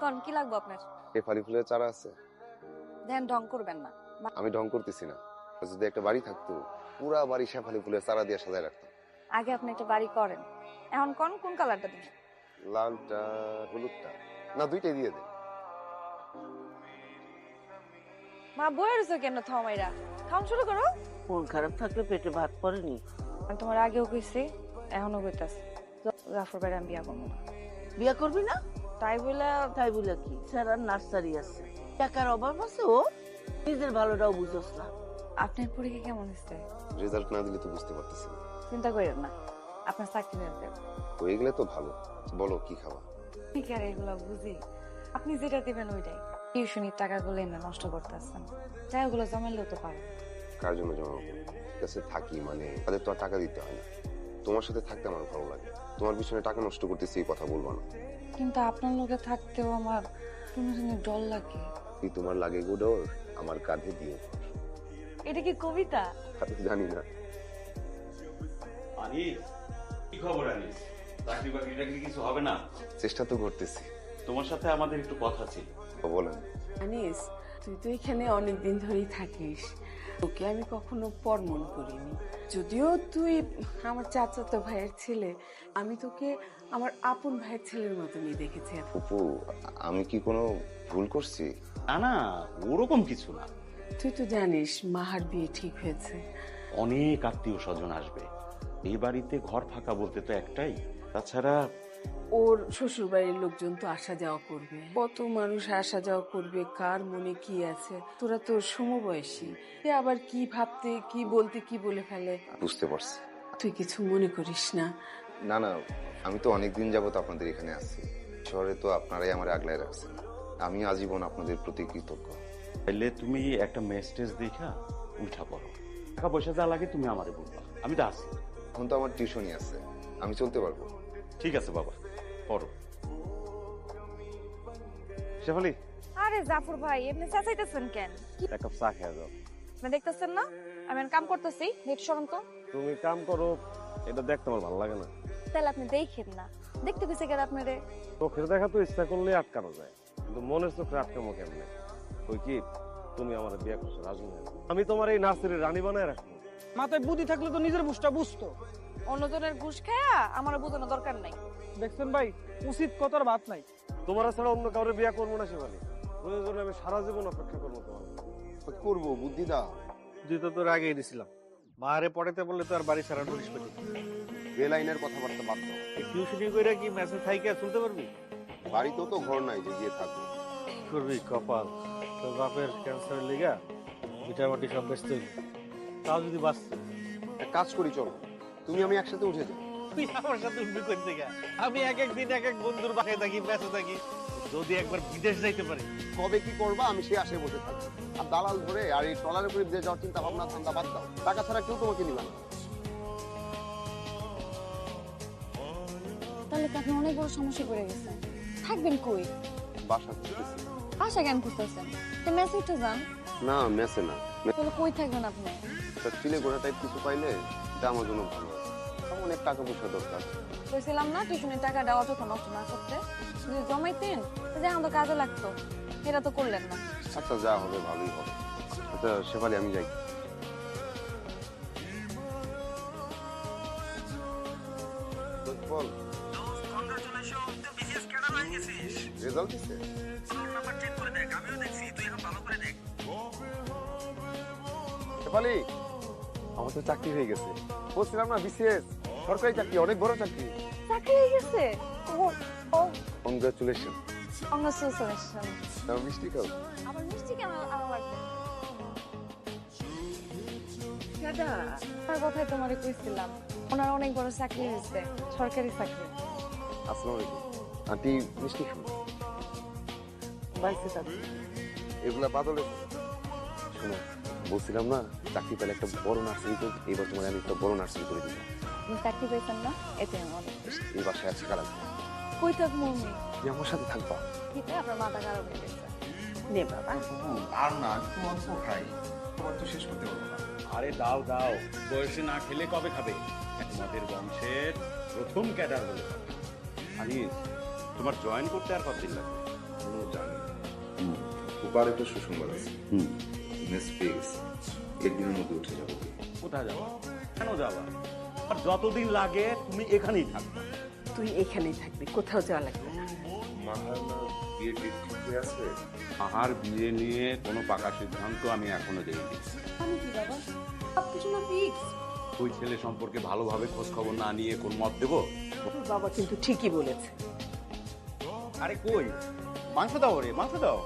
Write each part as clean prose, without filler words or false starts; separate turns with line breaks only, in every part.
কোন কি লাগবে আপনার?
শেফালি ফুলের চারা আছে?
ধ্যান ঢং করবেন না।
আমি ঢং করতেছি না। যদি একটা বাড়ি থাকতো, পুরা বাড়ি শেফালি ফুলের চারা দিয়ে সাজায় রাখতাম।
আগে আপনি একটা বাড়ি করেন, এখন কোন কালারটা দিবেন?
লালটা, হলুদটা, না দুইটাই দিয়ে দে।
মা বইয়ে রয়েছে কেন থামাইরা? খাওয়ান শুরু করো।
মন খারাপ থাকলে পেটে ভাত পড়েনি।
আমি তোমার আগেও কইছি, এখনো কইতাছি, জাফর ভাইরে আমি বিয়া করবো না।
বিয়া করবি না?
তাই বলে
তাই বলে কি স্যার নার্সারি আছে, টাকার অভাব আছে, ও নিজের ভালোটাও বুঝোস না।
আপনার পরীক্ষা কেমন হয়েছে?
রেজাল্ট না দিলে তো বুঝতে পারতেছি না।
চিন্তা করেন না, আপনার চাকরি হয়ে যাবে।
হয়ে গেলে তো ভালো। বলো কি খাবা?
ঠিক আর এগুলো বুঝি, আপনি যেটা দিবেন ওইটাই। টিউশনির টাকাগুলো এনে নষ্ট করতেছেন, তাই ওগুলো জমাইলেও তো পারো।
কার জন্য জমাবো? কাছে থাকি মানে তাদের তো আর টাকা দিতে হয় না। তোমার সাথে থাকতে আমার ভালো লাগে। তোমার পিছনে টাকা নষ্ট করতেছি এই কথা বলবো না।
কিন্তু আপনার লোকে থাকতেও আমার কোনো জনের ডর লাগে।
কি তোমার লাগে গো ডর? আমার কাঁধে দিয়ে।
এটা কি কবিতা?
আমি জানি না।
আনিস, কি খবর আনিস? চাকরি বাকরিটা কি কিছু হবে না?
চেষ্টা তো করতেছি।
তোমার সাথে আমাদের একটু কথা ছিল।
বলেন।
আনিস, তুই তো এখানে অনেকদিন ধরেই থাকিস, তোকে আমি কখনো পর মনে করিনি। যদিও তুই আমার চাচাতো ভাইয়ের ছেলে, আমি তোকে আমার আপন ভাইয়ের ছেলের মতনই দেখেছি।
ফুপু, আমি কি কোনো ভুল করছি?
না না, ওরকম কিছু না।
তুই তো জানিস মাহার বিয়ে ঠিক হয়েছে।
অনেক আত্মীয় স্বজন আসবে এই বাড়িতে, ঘর ফাঁকা বলতে তো একটাই। তাছাড়া
ওর শ্বশুর বাড়ির লোকজন তো আসা যাওয়া করবে, কত মানুষ আসা যাওয়া করবে, কার মনে কি আছে। তোরা তো সমবয়সী, কে আবার কি ভাবতে কি বলতে কি বলে ফেলে।
বুঝতে পারছি।
তুই কিছু মনে করিস না।
না না, আমি তো অনেকদিন যাবত আপনাদের এখানে আছি। শহরে তো আপনারাই আমার আগলায় রাখছেন। আমি আজীবন আপনাদের প্রতি কৃতজ্ঞ।
তাইলে তুমি একটা মেসেজ দেখা উঠা পড়ো। টাকা পয়সা যা লাগে তুমি আমারে বলবা, আমি তো আছি।
এখন তো আমার টিউশনই আছে, আমি চলতে পারবো।
ঠিক আছে বাবা, পড়ো। শেফালি,
আরে জাফর ভাই, এমনি চেঁচাইতেছেন কেন?
এক কাপ চা খেয়ে যাও।
আপনি দেখতেছেন না আমি এখন কাম করতেছি? নেট সরম তো।
তুমি কাম করো, এটা দেখতে আমার ভালো লাগে না।
তাহলে আপনি দেখেন না, দেখতে গেছে কেন আপনারে?
চোখের দেখা তো ইচ্ছা করলে আটকানো যায়, কিন্তু মনের চোখে আটকানো কেমনে? ওই কি তুমি আমার বিয়ে করছো রাজু? আমি তোমার এই নার্সারির রানী বানায় রাখবো।
মাথায় বুদ্ধি থাকলে তো নিজের বুঝটা বুঝতো।
অন্যজনের ঘুষ খায়া আমার বোঝানোর দরকার নাই।
দেখছেন ভাই, উচিত কথার ভাত নাই।
তোমার ছাড়া অন্য কাউরে বিয়ে করবো না শেফালি। প্রয়োজনে আমি সারা জীবন অপেক্ষা করবো তোমার।
করবো, বুদ্ধি দাও।
তুই তো তোর আগেই দিছিলাম, মারে পড়াতে বললে তো আর বাড়ি ছাড়া নোটিশ পেলি।
বেলাইনের কথাবার্তা বাদ দাও।
টিউশনি কইরা কি মেসেজ থাইকা চলতে পারবি?
বাড়িতেও তো ঘর নাই যে গিয়ে থাকবো।
করবি কপাল, তোর বাপের ক্যান্সারের লিগা ভিটামাটি সব ব্যস্ত হইল। তাও যদি বাস
এক কাজ করি, চলো তুমি আমি একসাথে উঠে যাই।
তুই আমার সাথে উঠবি কোন থেকে? আমি এক এক দিন এক এক বন্ধুর বাসায় থাকি, ব্যস্ত থাকি। যদি একবার বিদেশ যাইতে পারি।
কবে কি করবা আমি সে আশায় বসে থাকি। আর দালাল ধরে আর এই ট্রলারে করে বিদেশ যাওয়ার চিন্তা ভাবনা ঠান্ডা বাদ দাও। টাকা ছাড়া কেউ তোমাকে নিবে না।
তাহলে তো আপনি অনেক বড় সমস্যা পড়ে গেছেন। থাকবেন কই?
বাসা খুঁজতেছি।
বাসা কেন খুঁজতেছেন? তো মেসেজটা যান।
না মেসে না,
তাহলে কই থাকবেন আপনি?
চিলে গোড়া টাইপ কিছু পাইলে এটা আমার জন্য ভালো। অনেক টাকা পয়সা দরকার।
কইছিলাম না টিউশনের টাকাটা অযথা নষ্ট না করতে। যদি জমাইতেন যে আমাদের কাজে লাগতো, এটা তো করলেন না।
আচ্ছা যা হবে ভালোই হবে। আচ্ছা শেফালি আমি যাই। বল, রেজাল্ট দিছে? শেফালি, আমার তো চাকরি হয়ে গেছে। বলছিলাম না বিসিএস সরকারি চাকরি, অনেক বড় চাকরি।
চাকরি হয়ে গেছে?
কংগ্রাচুলেশন।
কংগ্রাচুলেশন।
তাও মিষ্টি খাও।
আবার মিষ্টি কেন আরো লাগবে?
দাদা,
তার কথাই তোমারে কইছিলাম, ওনার অনেক বড় চাকরি হয়েছে, সরকারি চাকরি।
আসসালামু আলাইকুম আন্টি, মিষ্টি খাও।
বাইসে থাকবি।
এগুলা বাদলে শোনো, বলছিলাম না চাকরি পেলে একটা বড় নার্সারি করবো। এইবার তোমার আমি একটা বড় নার্সারি করে দিলাম।
আপনি চাকরি পেয়েছেন না, এতে আমি অনেক খুশি।
এই বাসায় আছে কারা?
কই থাকবো আমি?
তুমি আমার সাথে থাকবা।
ঠিক আছে, আপনার মাথা খারাপ হয়ে গেছে।
নে বাবা।
আর না, একটু অল্প খাই, তোমার তো শেষ করতে পারবো না।
আরে দাও দাও, বয়সে না খেলে কবে খাবে? তোমাদের বংশের প্রথম ক্যাডার বলে। আনিস, তোমার জয়েন করতে আর কতদিন লাগবে?
এখনো জানি না। ফুপার একটা সুসংবাদ আছে, মেস পেয়ে গেছে, একদিনের মধ্যে উঠে যাবো।
কোথায় যাবা? কেন যাবা? আর যতদিন লাগে তুমি এখানেই থাকবে।
তুই এখানেই থাকবি, কোথাও যাওয়া লাগবে না।
মাহার বিয়ে ডেট ঠিক হয়ে আছে?
আহার বিয়ে নিয়ে কোনো পাকা সিদ্ধান্ত আমি এখনো দেইনি।
আমি কি বাবা, সবকিছু না ফিক্স।
ওই ছেলে সম্পর্কে ভালোভাবে খোঁজ খবর না নিয়ে কোন মত দেবো?
তোর বাবা কিন্তু ঠিকই বলেছে।
আরে কই, মাংস দাও রে, মাংস দাও।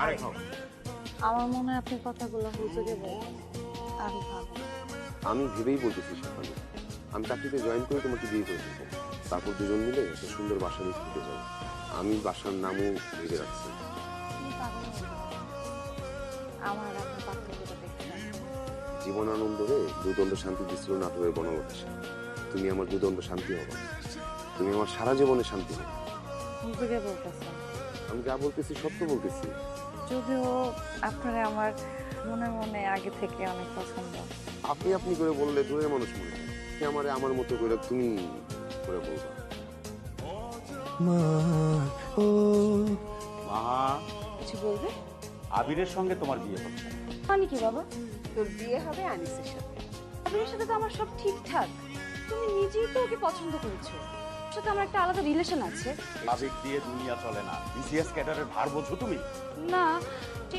আরে খাও।
আমার মনে হয় আপনি কথাগুলো হুজুরে বলবেন। আমি ভাবি
আমি ভেবেই বলতেছি সকালে আমি চাকরিতে জয়েন করে তোমাকে বিয়ে করে দেবো, তারপর দুজন মিলে একটা সুন্দর বাসা নিয়ে ঘুরতে যাবো। আমি বাসার নামও ভেবে রাখছি।
আপনি পাগল হয়ে যাবেন। আমার আর আপনার পার্থক্যটা দেখতে পারেন।
জীবনানন্দরে দুদণ্ড শান্তি দিচ্ছিল নাটোরের বনবতাসে। তুমি আমার দুদণ্ড শান্তি হবা, তুমি আমার সারা জীবনে শান্তি হবে।
হুজুরে বলতেছেন।
আমি যা বলতেছি সত্য বলতেছি।
যদিও আপনারা আমার মনে মনে আগে থেকে অনেক পছন্দ।
আপনি আপনি করে বললে দূরের মানুষ মনে হয়, তুমি আমারে আমার মতো করে তুমি করে বলবা।
মা,
কিছু বলবে?
আবিরের সঙ্গে তোমার বিয়ে হচ্ছে।
মানে কি বাবা?
তোর বিয়ে হবে আনিসের সাথে।
আবিরের সাথে তো আমার সব ঠিকঠাক। তুমি নিজেই তো ওকে পছন্দ করেছো। ওর সাথে আমার একটা আলাদা রিলেশন আছে।
আবেগ দিয়ে দুনিয়া চলে না। বিসিএস ক্যাডারের ভার বোঝো তুমি?
না,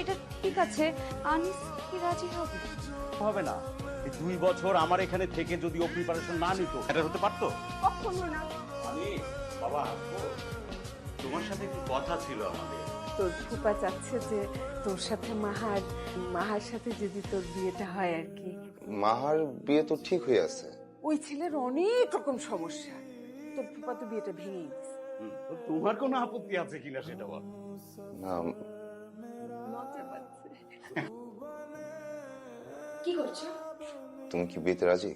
এটা ঠিক আছে। আনিস কি রাজি হবে?
হবে না। এই 2 বছর আমার এখানে থেকে যদি ও প্রিপারেশন না নিত, এটা হতে পারতো?
কখনো না।
আমি বাবা আসবো? তোমার সাথে একটু কথা ছিল আমাদের।
তোর ফুপা চাচ্ছে যে তোর সাথে মাহার সাথে যদি তোর বিয়েটা হয় আর কি।
মাহার বিয়ে তো ঠিক হয়ে আছে।
ওই ছেলের অনেক রকম সমস্যা, তোর ফুপা তো বিয়েটা ভেঙেই দিছে।
তো তোমার কোনো আপত্তি আছে কিনা সেটা বল।
না,
মজা পাচ্ছে।
কি করছো?
তুমি কি বিয়েতে রাজি?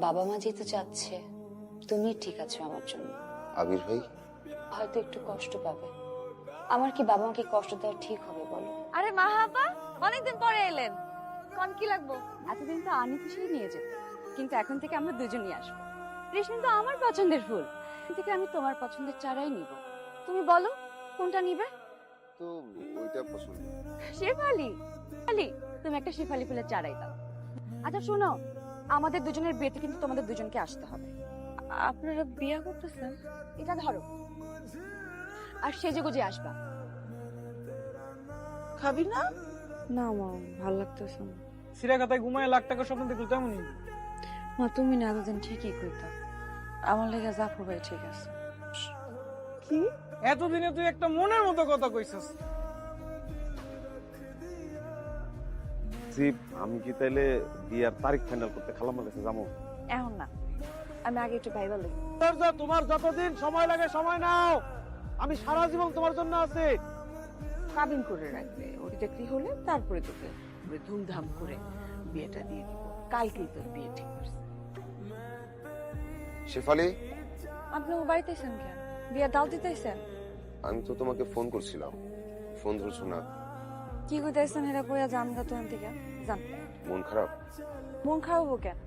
বাবা মা যেতে চাচ্ছে, তুমি ঠিক আছো আমার জন্য।
আবির ভাই?
হয়তো একটু কষ্ট পাবে। আমার কি বাবা মাকে কষ্ট দেওয়া ঠিক হবে বলো?
আরে মাহাপা, অনেকদিন পরে এলেন। কোন কি লাগবো? এতদিন তো আনিস এসেই নিয়ে যেত, কিন্তু এখন থেকে আমরা দুজনই আসবো। রেশমি তো আমার পছন্দের ফুল, এখন থেকে আমি তোমার পছন্দের চারাই নিব। তুমি বলো কোনটা নিবে?
তো ওইটা পছন্দ।
শেফালি, তুমি একটা শেফালি ফুলের চারাই দাও। আচ্ছা শোনো, আমাদের দুজনের বিয়েতে কিন্তু তোমাদের দুজনকে আসতে হবে। আপনারা বিয়ে করতেছেন? এটা ধরো, আর সেজে গুজে আসবা।
খাবি না?
না মা, ভালো লাগতেছে না।
সিরাখাতায় ঘুমায় লাখ টাকা স্বপ্ন দেখলো তেমনই।
মা তুমি না এতদিন ঠিকই কইতা, আমার লেগে জাফর ভাই ঠিক আছে।
কি?
এতদিনে তুই একটা মনের মতো কথা কইছস।
আমি কি তাইলে বিয়ার তারিখ ফাইনাল করতে খালাম্মার কাছে যাবো?
এখন না, আমি আগে একটু ভাইবা লই।
তোমার যতদিন সময় লাগে সময় নাও, আমি সারা জীবন তোমার জন্য আছি।
কাবিন করে রাখবে, ওর চাকরি হলে তারপরে তোকে পুরো ধুমধাম করে বিয়েটা দিয়ে দিব। কালকেই তোর বিয়ে ঠিক করছে।
শেফালি,
আপনি ও বাড়িতেছেন কেন? বিয়ে দাও দিতেছেন?
আমি তো তোমাকে ফোন করছিলাম, ফোন ধরছো না।
কি কইতেছেন এটা কইয়া জান গা তোন থেকে জান।
মন খারাপ?
মন খারাপ হোক কেন?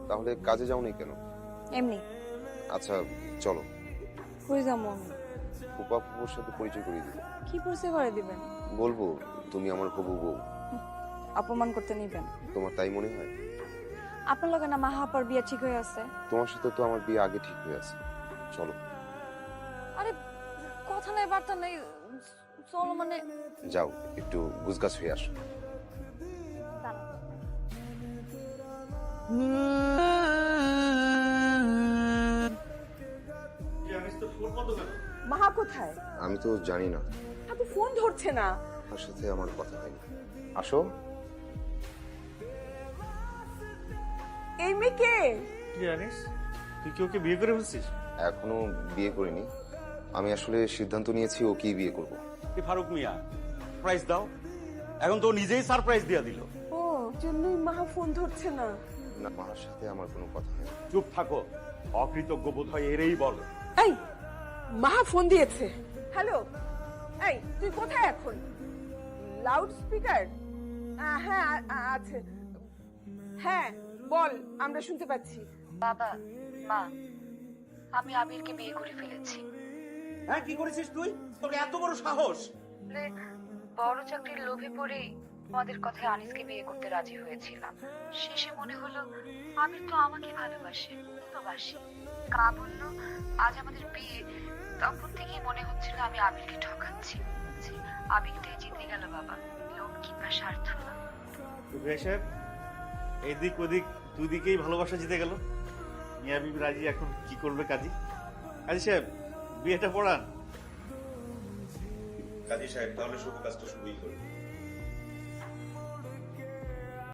তাহলে কাজে যাওনি কেন?
এমনি।
আচ্ছা চলো,
কই যাবো আমি?
ফুপা ফুপুর সাথে পরিচয় করিয়ে দিবে।
কি পরিচয় করে দিবেন?
বলবো তুমি আমার হবু বউ।
অপমান করতে নিবেন?
তোমার তাই মনে হয়?
আপনার লগে না মাহাপার বিয়ে ঠিক হয়ে আছে?
তোমার সাথে তো আমার বিয়ে আগে ঠিক হয়ে আছে। চলো।
আরে কথা নাই বার্তা নাই, চলো মানে।
যাও একটু গুছগাছ হয়ে আসো।
মাহা কোথায়?
আমি তো জানি না,
তো ফোন ধরছে না।
তার সাথে আমার কথা হয়নি। আসো।
এই মেয়েকে
কি জানিস, তুই কি ওকে বিয়ে করে ফেলছিস?
এখনো বিয়ে করিনি, আমি আসলে সিদ্ধান্ত নিয়েছি ওকেই বিয়ে করব।
ফারুক মিয়া, সারপ্রাইজ দাও। এখন তো নিজেই সারপ্রাইজ দিয়ে দিল।
ও জন্যই মাহা ফোন ধরছে না।
না, মার সাথে আমার কোনো কথা হয়নি।
চুপ থাকো, অকৃতজ্ঞ বোধ হয় এরেই বলে।
এই মাহা ফোন দিয়েছে। হ্যালো, এই তুই কোথায় এখন? Loud speaker? হ্যাঁ আছে। হ্যাঁ বল, আমরা শুনতে পাচ্ছি।
বাবা মা, আমি আবিরকে বিয়ে করে ফেলেছি।
হ্যাঁ কি করেছিস তুই? তোকে এত বড় সাহস!
বড় চাকরির লোভে পড়ে তোমাদের কথায় আনিসকে বিয়ে করতে রাজি হয়েছিলাম। শেষে মনে হলো আবির তো আমাকে ভালোবাসে, তো বাসি। মা বলল আজ আমাদের বিয়ে, তখন থেকেই মনে হচ্ছিল আমি আবিরকে ঠকাচ্ছি। আবিরটাই জিতে গেল বাবা, লোভ কিংবা স্বার্থ না।
ভাই সাহেব, এদিক ওদিক দুই দিকেই ভালোবাসা জিতে গেল। মিয়া বিবি রাজি, এখন কি করবে কাজী? কাজী সাহেব, বিয়েটা পড়ান।
কাজী সাহেব তাহলে শুভ কাজটা শুরুই করুন।